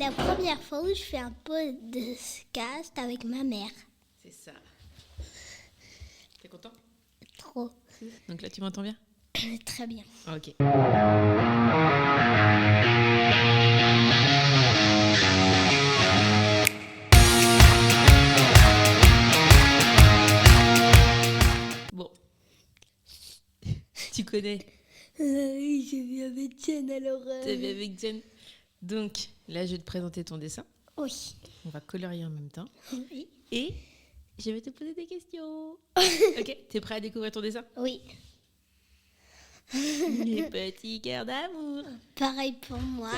La première fois où je fais un podcast avec ma mère. C'est ça. T'es content? Trop. Donc là, tu m'entends bien? Très bien. Ok. Bon. Tu connais? Oui, je viens avec Jen alors. T'es bien avec Jen. Donc, là, je vais te présenter ton dessin. Oui. On va colorier en même temps. Oui. Et je vais te poser des questions. Ok, t'es prêt à découvrir ton dessin? Oui. Les petits cœurs d'amour. Pareil pour moi.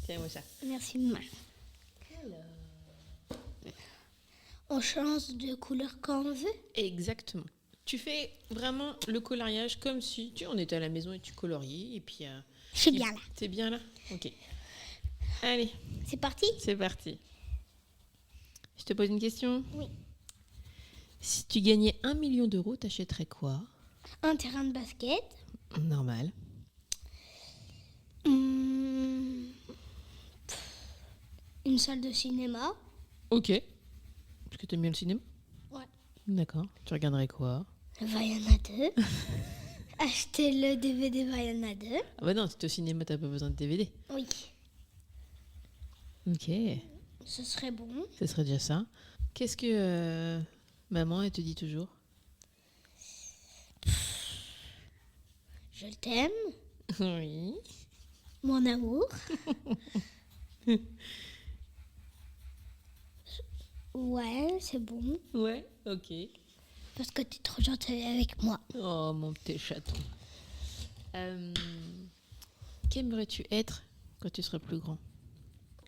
Tiens, mon chat. Merci maman. On change de couleur quand on veut. Exactement. Tu fais vraiment le coloriage comme si on était à la maison et tu coloriais. Et puis. Je suis bien là. T'es bien là? Ok. Allez, C'est parti? c'est parti. Je te pose une question. Oui. Si tu gagnais 1 million d'euros, t'achèterais quoi? Un terrain de basket. Normal. Une salle de cinéma. Ok. Parce que t'aimes bien le cinéma? Ouais. D'accord. Tu regarderais quoi? Vaiana 2. Acheter le DVD Vaiana 2. Ah bah non, si t'es au cinéma, t'as pas besoin de DVD. Oui. Ok. Ce serait bon. Ce serait déjà ça. Qu'est-ce que maman, elle te dit toujours? Je t'aime. Oui. Mon amour. Ouais, c'est bon. Ouais, ok. Parce que t'es trop gentil avec moi. Oh, mon petit chaton. Qu'aimerais-tu être quand tu seras plus grand?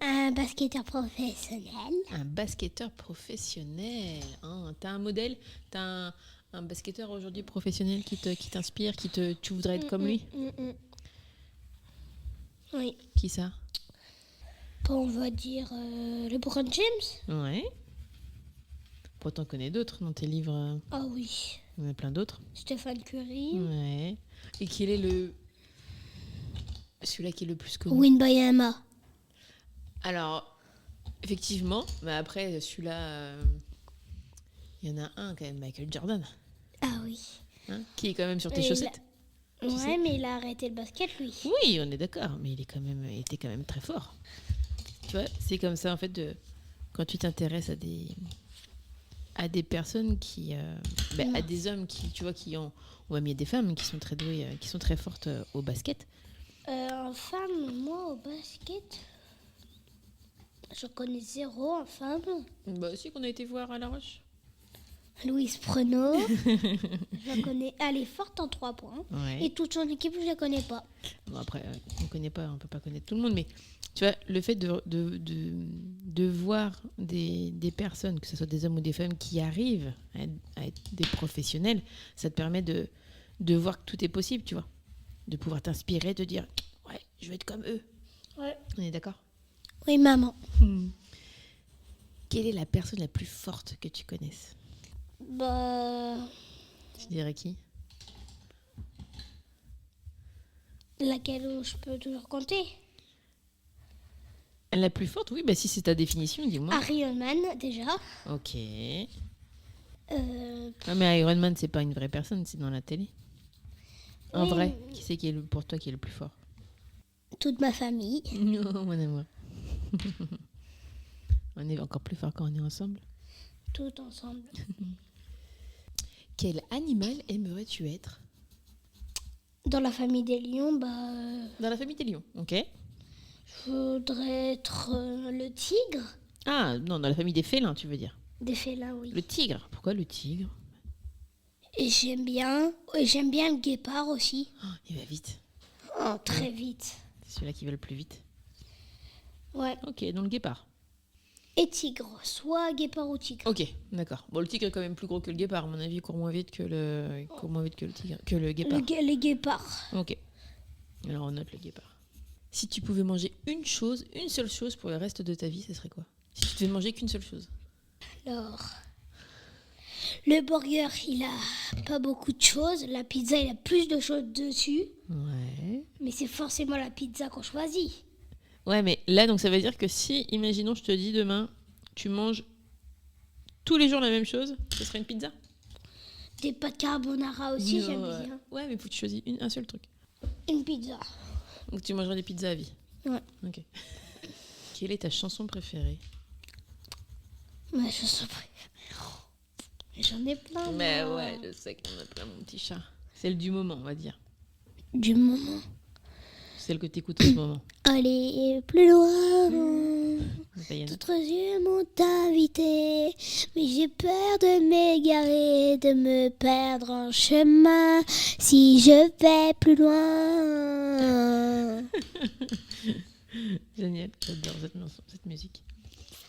Un basketteur professionnel. Un basketteur professionnel. Hein, t'as un modèle? T'as un basketteur aujourd'hui professionnel qui t'inspire, tu voudrais être comme lui? Oui. Qui ça? Bon, on va dire LeBron James. Ouais. Pourtant, t'en connais d'autres dans tes livres. Ah oui. Il y en a plein d'autres. Stéphane Curry. Ouais. Et quel est celui-là qui est le plus connu? Wembanyama. Alors, effectivement, mais après, celui-là, il y en a un quand même, Michael Jordan, Ah oui. hein, qui est quand même sur tes Et chaussettes. Tu Ouais, sais. mais il a arrêté le basket, lui. Oui, on est d'accord, mais il était quand même très fort. Tu vois, c'est comme ça, en fait, quand tu t'intéresses à des personnes à des hommes qui, tu vois, ou même il y a des femmes qui sont très douées, qui sont très fortes au basket. En femme, moi, au basket, je connais zéro en femme. Bah, si qu'on a été voir à La Roche. Louise Preneau. Je la connais. Elle est forte en 3 points. Ouais. Et toute son équipe, je la connais pas. Bon, après, on peut pas connaître tout le monde, mais tu vois, le fait de voir des personnes, que ce soit des hommes ou des femmes, qui arrivent à être des professionnels, ça te permet de voir que tout est possible, tu vois. De pouvoir t'inspirer, de dire, ouais, je veux être comme eux. Ouais. On est d'accord? Oui, maman. Quelle est la personne la plus forte que tu connaisses? Bah, Tu dirais qui? laquelle où je peux toujours compter. La plus forte, oui, bah si c'est ta définition, dis-moi. Iron Man, déjà. Ok. Euh, Ah, mais Iron Man, c'est pas une vraie personne, c'est dans la télé. En Oui. vrai, qui c'est pour toi qui est le plus fort? toute ma famille. Non, mon amour. On est encore plus fort quand on est ensemble. Tout ensemble. Quel animal aimerais-tu être? Dans la famille des lions, Dans la famille des lions, ok. je voudrais être le tigre. Ah, non, dans la famille des félins, tu veux dire. Des félins, oui. Le tigre. Pourquoi le tigre? Et j'aime bien le guépard aussi. Oh, il va vite. Oh, très vite. C'est celui-là qui va le plus vite. Ouais. Ok, donc le guépard. Et tigre. Soit guépard ou tigre. Ok, d'accord. Bon, le tigre est quand même plus gros que le guépard. À mon avis, il court moins vite que le tigre, que le guépard. Les guépards. Ok. Alors on note le guépard. Si tu pouvais manger une seule chose pour le reste de ta vie, ce serait quoi? Si tu devais manger qu'une seule chose. Alors, le burger, il a pas beaucoup de choses. La pizza, il a plus de choses dessus. Ouais. Mais c'est forcément la pizza qu'on choisit. Ouais, mais là, donc ça veut dire que si, imaginons, je te dis demain, tu manges tous les jours la même chose, ce serait une pizza? Des pâtes carbonara aussi, j'aime Ouais. bien. Ouais, mais faut que tu choisis un seul truc. Une pizza. Donc tu mangeras des pizzas à vie. Ouais. Ok. Quelle est ta chanson préférée? Ouais, je sais pas. J'en ai plein. Mais moi. ouais, je sais qu'il y en a plein, mon petit chat. Celle du moment, on va dire. Du moment. Celle que t'écoutes en ce moment. Allez, plus loin. Diana. D'autres yeux m'ont invité, mais j'ai peur de m'égarer, de me perdre en chemin si je vais plus loin. Génial, j'adore cette musique.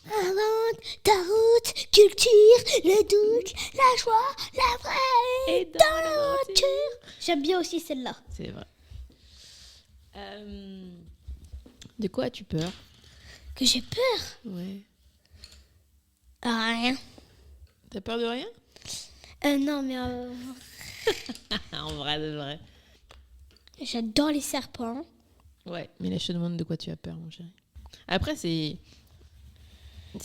Invente ta route, culture, le doute, la joie, la vraie Et dans l'aventure. J'aime bien aussi celle-là. C'est vrai. De quoi as-tu peur? Que j'ai peur. Ouais. Ah, rien. T'as peur de rien? Non, mais En vrai de vrai. j'adore les serpents. Ouais, mais là je te demande de quoi tu as peur, mon chéri. Après, c'est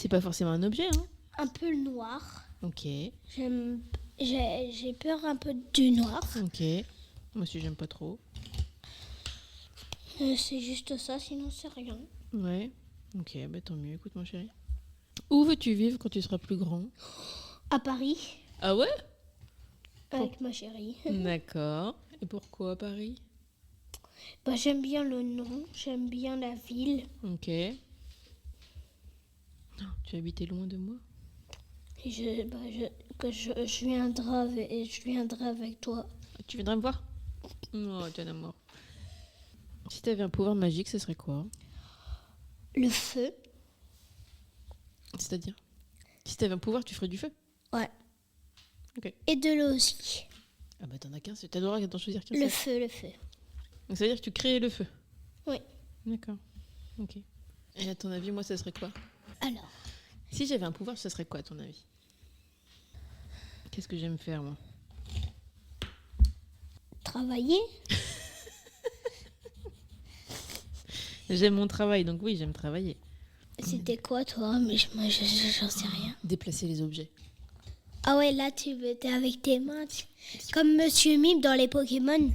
pas forcément un objet, hein. Un peu le noir. Ok, J'ai peur un peu du noir. ok. Moi aussi, j'aime pas trop. C'est juste ça, sinon c'est rien. Ouais. Ok, bah tant mieux, écoute, mon chéri. Où veux-tu vivre quand tu seras plus grand? À Paris, Ah ouais? avec ma chérie. D'accord. Et pourquoi Paris? Bah, j'aime bien le nom, j'aime bien la ville. Ok. Oh, tu habitais loin de moi? Et je viendrai avec toi. Tu viendrais me voir? Oh, tu es un amour. Si tu avais un pouvoir magique, ce serait quoi? Le feu. C'est-à-dire? Si tu avais un pouvoir, tu ferais du feu? Ouais. Ok. Et de l'eau aussi. Ah bah t'en as qu'un seul. T'as le droit d'en choisir qu'un Le seul. feu, le feu. Donc ça veut dire que tu crées le feu? Oui. D'accord. Ok. Et à ton avis, moi, ça serait quoi? Alors, Si j'avais un pouvoir, ça serait quoi à ton avis? Qu'est-ce que j'aime faire, moi? travailler. J'aime mon travail, donc oui, j'aime travailler. C'était quoi, toi? Mais moi, j'en sais rien. Déplacer les objets. Ah ouais, là, t'es avec tes mains. Comme Monsieur Mime dans les Pokémon.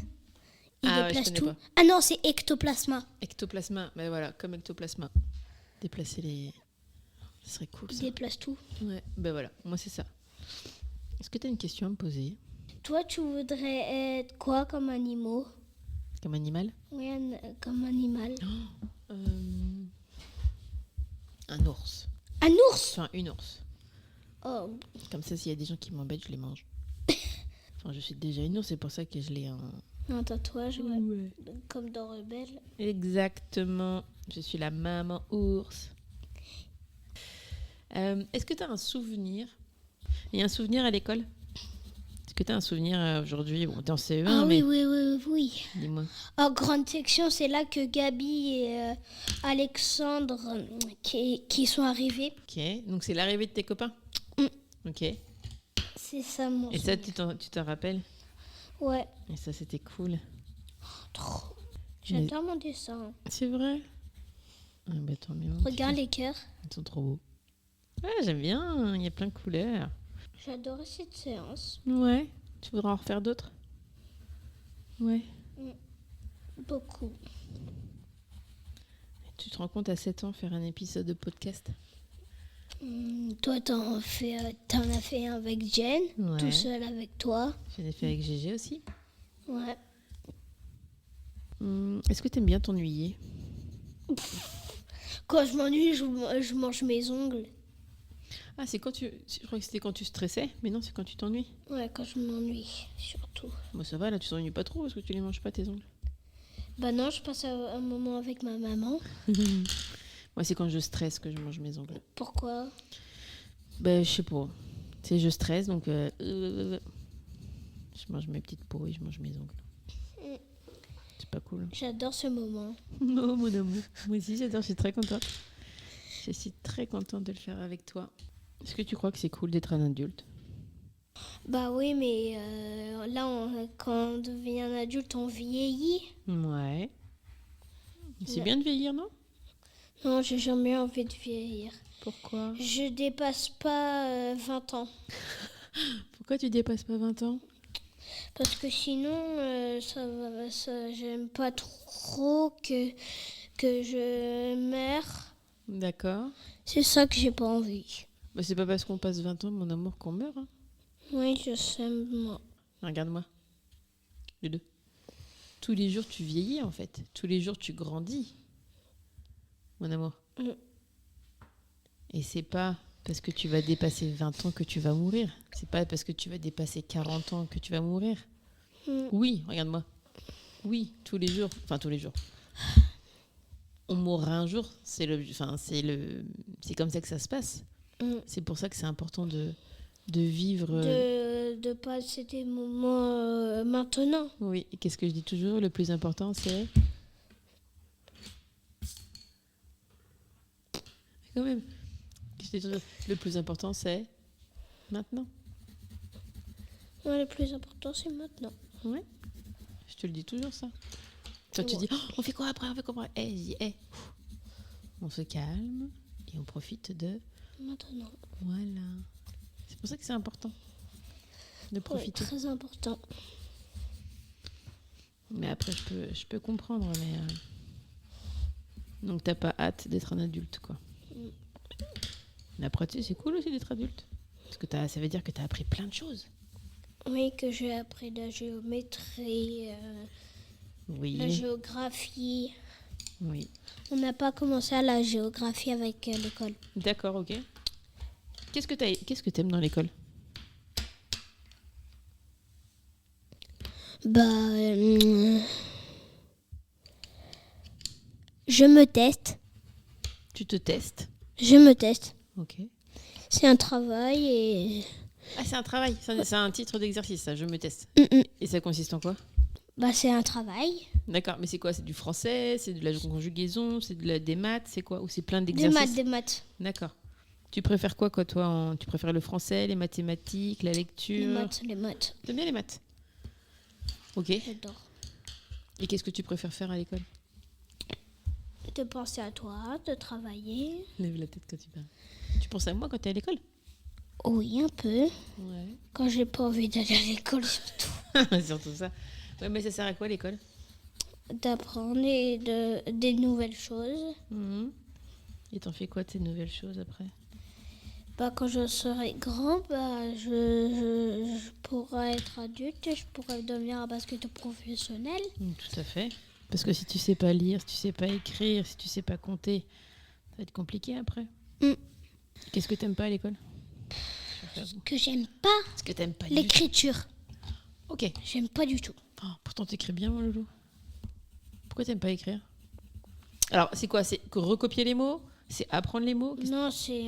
Il Ah ouais, déplace je tout. connais pas. Ah non, c'est ectoplasma. Ectoplasma, mais voilà, comme ectoplasma. Déplacer les... Ce serait cool, Il ça. déplace tout. Ouais, ben voilà, moi c'est ça. Est-ce que tu as une question à me poser? Toi, tu voudrais être quoi comme animal? Comme animal? Oui, comme animal. Un ours. Un ours? Enfin, une ours. Oh, Comme ça, s'il y a des gens qui m'embêtent, je les mange. Enfin, je suis déjà une ours, c'est pour ça que je l'ai en... un tatouage, ouais. Ouais. Comme dans Rebelle. Exactement. Je suis la maman ours. Est-ce que tu as un souvenir? Il y a un souvenir à l'école? Est-ce que tu as un souvenir aujourd'hui? Bon, t'es en CE1, Ah mais oui. dis-moi. En grande section, c'est là que Gabi et Alexandre qui sont arrivés. Ok, donc c'est l'arrivée de tes copains? Ok. Et C'est ça mon ça, souvenir. tu t'en rappelles? Ouais, Et ça, c'était cool. trop. J'adore mon dessin. C'est vrai? Ah, bah, tant mieux. Regarde les cœurs. Ils sont trop beaux. Ouais, j'aime bien. Il y a plein de couleurs. J'adore cette séance. Ouais. Tu voudrais en refaire d'autres? Ouais. Beaucoup. Tu te rends compte à 7 ans faire un épisode de podcast? Toi, t'en as fait un avec Jen, Ouais. tout seul avec toi. J'en ai fait avec Gégé aussi. Ouais. Est-ce que t'aimes bien t'ennuyer? Quand je m'ennuie, je mange mes ongles. Ah, c'est quand tu... Je crois que c'était quand tu stressais, mais non, c'est quand tu t'ennuies. Ouais, quand je m'ennuie, surtout. Bon, ça va, là, tu t'ennuies pas trop parce que tu les manges pas, tes ongles. Bah non, je passe un moment avec ma maman. Moi, c'est quand je stresse que je mange mes ongles. Pourquoi? Ben, je sais pas. C'est je stresse, donc je mange mes petites peaux et je mange mes ongles. C'est pas cool. J'adore ce moment. Oh, mon amour. Moi aussi, j'adore, je suis très contente. Je suis très contente de le faire avec toi. Est-ce que tu crois que c'est cool d'être un adulte? Bah oui, mais là, quand on devient un adulte, on vieillit. Ouais. C'est Ouais. bien de vieillir, non? Non, j'ai jamais envie de vieillir. Pourquoi? Je dépasse pas 20 ans. Pourquoi tu dépasses pas 20 ans? Parce que sinon, j'aime pas trop que je meurs. D'accord. C'est ça que j'ai pas envie. Bah, c'est pas parce qu'on passe 20 ans, mon amour, qu'on meurt. Hein. Oui, je sais, moi. Regarde-moi. Les deux. Tous les jours, tu vieillis, en fait. Tous les jours, tu grandis. Mon amour. Et c'est pas parce que tu vas dépasser 20 ans que tu vas mourir. C'est pas parce que tu vas dépasser 40 ans que tu vas mourir. Oui, regarde-moi. Oui, tous les jours. Enfin, tous les jours. On mourra un jour. C'est comme ça que ça se passe. C'est pour ça que c'est important de vivre. De passer des moments maintenant. Oui, et qu'est-ce que je dis toujours? Le plus important, c'est. Quand même. Je dis toujours, le plus important, c'est maintenant. Ouais, le plus important, c'est maintenant. Ouais. Je te le dis toujours, ça. Toi, tu dis, oh, on fait quoi après? On fait quoi après? Je dis, on se calme et on profite de. Maintenant. Voilà. C'est pour ça que c'est important de profiter. Ouais, très important. Mais après, je peux comprendre. Mais donc, t'as pas hâte d'être un adulte, quoi. Mais après, tu sais, c'est cool aussi d'être adulte. Parce que ça veut dire que t'as appris plein de choses. Oui, que j'ai appris la géométrie, Oui. la géographie. Oui. On n'a pas commencé à la géographie avec l'école. D'accord, ok. Qu'est-ce que t'aimes dans l'école? Je me teste. Tu te testes. Je me teste. Ok. C'est un travail et... Ah, c'est un travail. C'est un titre d'exercice, ça. Je me teste. Et ça consiste en quoi? c'est un travail. D'accord, mais c'est quoi? C'est du français? C'est de la conjugaison? C'est des maths? C'est quoi? Ou c'est plein d'exercices? Des maths. D'accord. Tu préfères quoi, toi? Tu préfères le français, les mathématiques, la lecture? Les maths. T'aimes bien les maths? Ok. J'adore. Et qu'est-ce que tu préfères faire à l'école? De penser à toi, de travailler. Lève la tête quand tu parles. Tu penses à moi quand t'es à l'école? Oui, un peu. Ouais. Quand j'ai pas envie d'aller à l'école, surtout. Surtout ça. Ouais, mais ça sert à quoi l'école? D'apprendre et des nouvelles choses. Et t'en fais quoi de ces nouvelles choses après? Quand je serai grand, je pourrai être adulte et je pourrai devenir un basketteur professionnel. Tout à fait. Parce que si tu sais pas lire, si tu sais pas écrire, si tu sais pas compter, ça va être compliqué après. Qu'est-ce que t'aimes pas à l'école? Ce que j'aime pas, Ce que t'aimes pas l'écriture. Ok. J'aime pas du tout. Oh, pourtant t'écris bien, mon loulou. Pourquoi t'aimes pas écrire? Alors, c'est quoi? C'est recopier les mots? C'est apprendre les mots? Non, c'est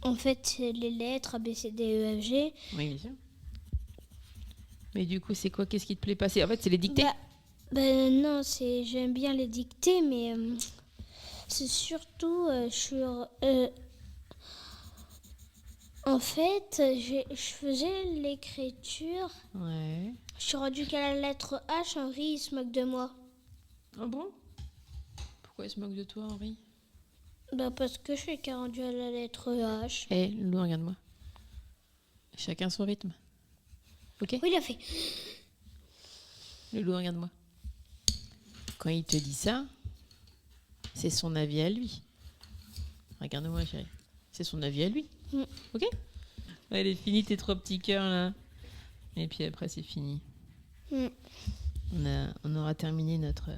en fait c'est les lettres A, B, C, D, E, F, G. Oui, bien sûr. Mais du coup, c'est quoi? Qu'est-ce qui te plaît pas? En fait, c'est les dictées? Non, j'aime bien les dictées, mais c'est surtout sur... en fait, je faisais l'écriture. Ouais. Je suis rendue qu'à la lettre H, Henri, il se moque de moi. Ah bon? Pourquoi il se moque de toi, Henri? Parce que je suis qu'à rendue à la lettre H. Loulou, regarde-moi. Chacun son rythme. Ok? Oui, il a fait. Loulou, regarde-moi. Quand il te dit ça, c'est son avis à lui. Regarde-moi, chérie. C'est son avis à lui. Ok? Allez, finis tes 3 petits cœurs, là. Et puis après, c'est fini. On aura terminé notre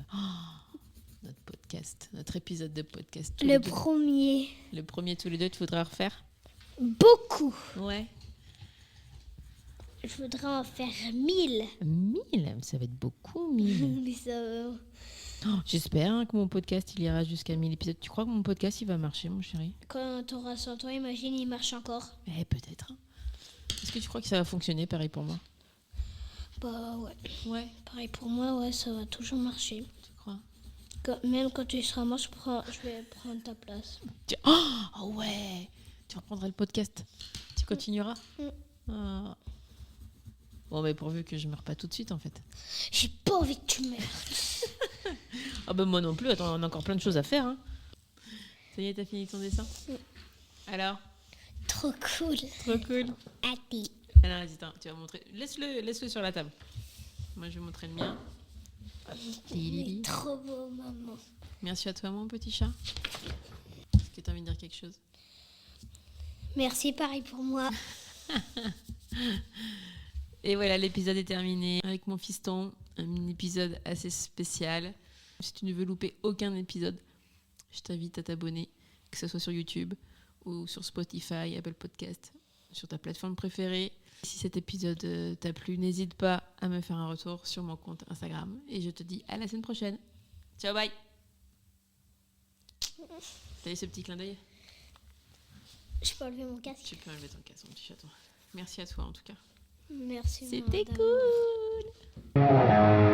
podcast, notre épisode de podcast. Le premier. Le premier tous les deux, tu voudrais refaire? Beaucoup. Ouais. Je voudrais en faire 1000. 1000? Ça va être beaucoup, 1000. Mais ça va. J'espère que mon podcast, il ira jusqu'à 1000 épisodes. Tu crois que mon podcast, il va marcher, mon chéri? Quand t'auras 100 ans, imagine, il marche encore. Peut-être. Est-ce que tu crois que ça va fonctionner pareil pour moi? Ouais. Ouais. Pareil pour moi, ouais, ça va toujours marcher. Tu crois? Même quand tu seras mort, je vais prendre ta place. Oh ouais. Tu reprendras le podcast. Tu continueras? Ah. Bon, mais pourvu que je meure pas tout de suite, en fait. J'ai pas envie que tu meurs. Moi non plus. Attends, on a encore plein de choses à faire. Hein. Ça y est, t'as fini ton dessin? Alors? Trop cool. Trop cool. Happy. Alors, vas-y, attends, tu vas montrer. Laisse-le sur la table. Moi, je vais montrer le mien. Trop beau, maman. Merci à toi, mon petit chat. Est-ce que tu as envie de dire quelque chose? Merci, pareil pour moi. Et voilà, l'épisode est terminé avec mon fiston. Un épisode assez spécial. Si tu ne veux louper aucun épisode, je t'invite à t'abonner, que ce soit sur YouTube ou sur Spotify, Apple Podcast, sur ta plateforme préférée. Si cet épisode t'a plu, n'hésite pas à me faire un retour sur mon compte Instagram. Et je te dis à la semaine prochaine. Ciao, bye. T'as eu ce petit clin d'œil? Je peux enlever mon casque? Tu peux enlever ton casque, mon petit chaton. Merci à toi en tout cas. Merci. C'était madame. cool.